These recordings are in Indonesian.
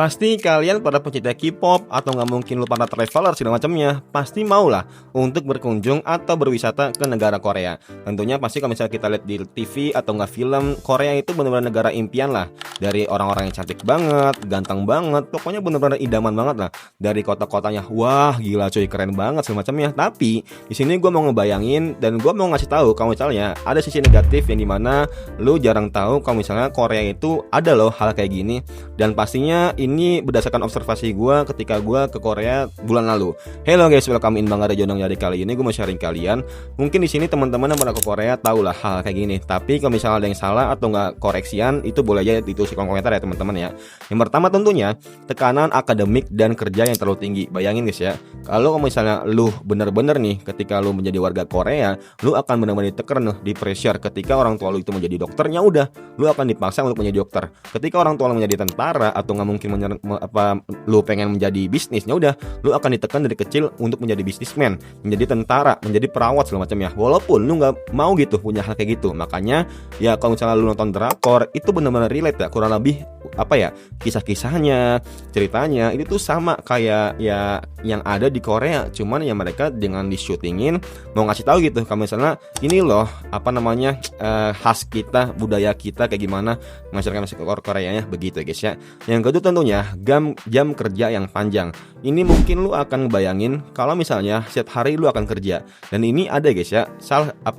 Pasti kalian pada pecinta K-pop atau nggak mungkin lu para traveler segala macamnya pasti mau lah untuk berkunjung atau berwisata ke negara Korea. Tentunya pasti kalau misalnya kita lihat di TV atau nggak film, Korea itu benar-benar negara impian lah. Dari orang-orang yang cantik banget, ganteng banget, pokoknya benar-benar idaman banget lah. Dari kota-kotanya, wah gila cuy keren banget segala macamnya. Tapi di sini gue mau ngebayangin dan gue mau ngasih tahu kalau misalnya ada sisi negatif yang dimana lu jarang tahu kalau misalnya Korea itu ada loh hal kayak gini. Dan pastinya ini berdasarkan observasi gue ketika gue ke Korea bulan lalu. Hello guys, welcome in Bang Arya Jondong. Jadi kali ini gue mau sharing kalian. Mungkin di sini teman-teman yang pernah ke Korea tahu lah hal kayak gini. Tapi kalau misalnya ada yang salah atau nggak koreksian, itu boleh aja ditulis di kolom komentar ya teman-teman ya. Yang pertama tentunya tekanan akademik dan kerja yang terlalu tinggi. Bayangin guys ya, kalau misalnya lu bener-bener nih ketika lu menjadi warga Korea, lu akan benar-benar ditekan di pressure. Ketika orang tua lu itu menjadi dokternya, udah lu akan dipaksa untuk menjadi dokter. Ketika orang tua lu menjadi tentara atau nggak mungkin lu pengen menjadi bisnisnya, udah lu akan ditekan dari kecil untuk menjadi bisnismen, menjadi tentara, menjadi perawat segala macam ya. Walaupun lu nggak mau gitu punya hal kayak gitu. Makanya ya kalau misalnya lu nonton drakor itu benar-benar relate ya, kurang lebih apa ya, kisah-kisahnya, ceritanya itu tuh sama kayak ya yang ada di Korea. Cuman ya mereka dengan di syutingin mau ngasih tahu gitu kalau misalnya ini loh apa namanya khas kita, budaya kita kayak gimana masyarakat Koreanya begitu guys ya. Yang kedua tentunya jam kerja yang panjang. Ini mungkin lu akan ngebayangin kalau misalnya setiap hari lu akan kerja. Dan ini ada guys ya,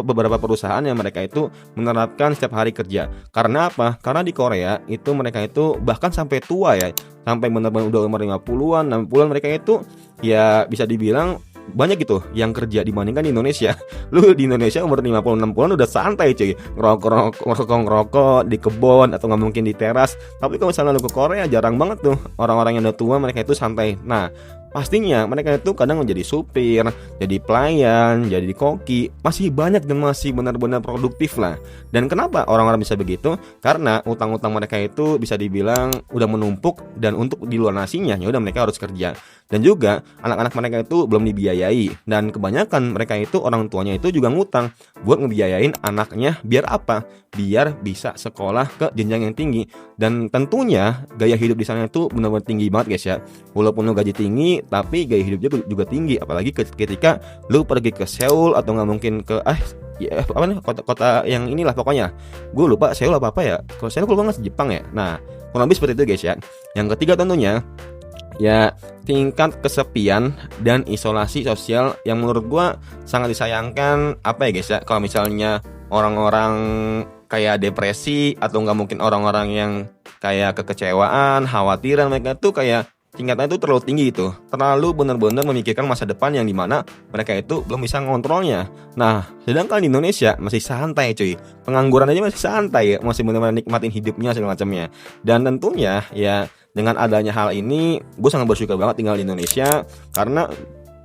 beberapa perusahaan yang mereka itu menerapkan setiap hari kerja. Karena apa? Karena di Korea itu mereka itu bahkan sampai tua ya, sampai benar-benar udah umur 50-an, 60-an mereka itu ya bisa dibilang banyak gitu yang kerja dibandingkan di Indonesia. Lu di Indonesia umur 50-60an udah santai cuy, ngerokok di kebun atau nggak mungkin di teras. Tapi kalau misalnya lu ke Korea jarang banget tuh orang-orang yang udah tua mereka itu santai. Nah pastinya mereka itu kadang menjadi supir, jadi pelayan, jadi koki, masih banyak dan masih benar-benar produktif lah. Dan kenapa orang-orang bisa begitu? Karena utang-utang mereka itu bisa dibilang udah menumpuk dan untuk dilunasinya ya udah mereka harus kerja. Dan juga anak-anak mereka itu belum dibiayai. Dan kebanyakan mereka itu orang tuanya itu juga ngutang buat ngebiayain anaknya biar apa? Biar bisa sekolah ke jenjang yang tinggi. Dan tentunya gaya hidup di sana itu benar-benar tinggi banget guys ya. Walaupun lu gaji tinggi tapi gaya hidupnya juga tinggi. Apalagi ketika lu pergi ke Seoul atau nggak mungkin ke apa nih kota yang inilah pokoknya. Gue lupa Seoul apa ya. Kalau Seoul gue nggak Jepang ya. Nah kurang lebih seperti itu guys ya. Yang ketiga tentunya ya tingkat kesepian dan isolasi sosial yang menurut gua sangat disayangkan. Apa ya guys ya, kalau misalnya orang-orang kayak depresi atau nggak mungkin orang-orang yang kayak kekecewaan, khawatiran, mereka tuh kayak tingkatnya itu terlalu tinggi itu, terlalu benar-benar memikirkan masa depan yang dimana mereka itu belum bisa ngontrolnya. Nah sedangkan di Indonesia masih santai cuy, pengangguran aja masih santai ya, masih benar-benar nikmatin hidupnya segala macamnya. Dan tentunya ya dengan adanya hal ini gue sangat bersyukur banget tinggal di Indonesia. Karena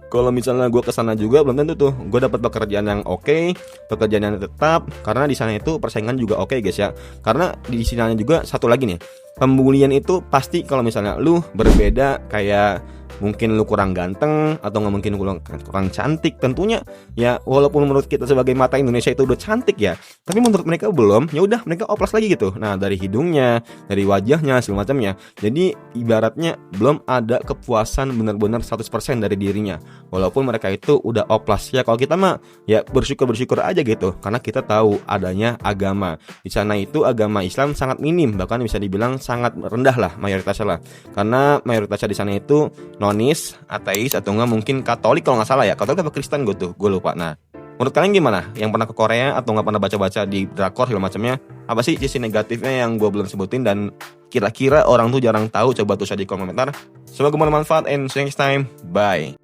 kalau misalnya gue kesana juga belum tentu tuh gue dapat pekerjaan yang oke, pekerjaan yang tetap. Karena di sana itu persaingan juga oke guys ya. Karena di sana juga satu lagi nih, pembulian itu pasti kalau misalnya lu berbeda kayak mungkin lu kurang ganteng atau nggak mungkin kurang cantik, tentunya ya walaupun menurut kita sebagai mata Indonesia itu udah cantik ya, tapi menurut mereka belum, ya udah mereka oplas lagi gitu. Nah dari hidungnya, dari wajahnya segala macamnya. Jadi ibaratnya belum ada kepuasan benar-benar 100% dari dirinya, walaupun mereka itu udah oplas ya. Kalau kita mah ya bersyukur aja gitu, karena kita tahu adanya agama di sana itu agama Islam sangat minim, bahkan bisa dibilang sangat rendah lah mayoritasnya lah. Karena mayoritasnya di sana itu nonis, ateis atau nggak mungkin Katolik kalau nggak salah ya. Katolik apa Kristen gue lupa. Nah menurut kalian gimana? Yang pernah ke Korea atau nggak pernah baca-baca di drakor segala macamnya, apa sih sisi negatifnya yang gue belum sebutin dan kira-kira orang tuh jarang tahu? Coba tulis aja di kolom komentar. Semoga bermanfaat and see you next time. Bye.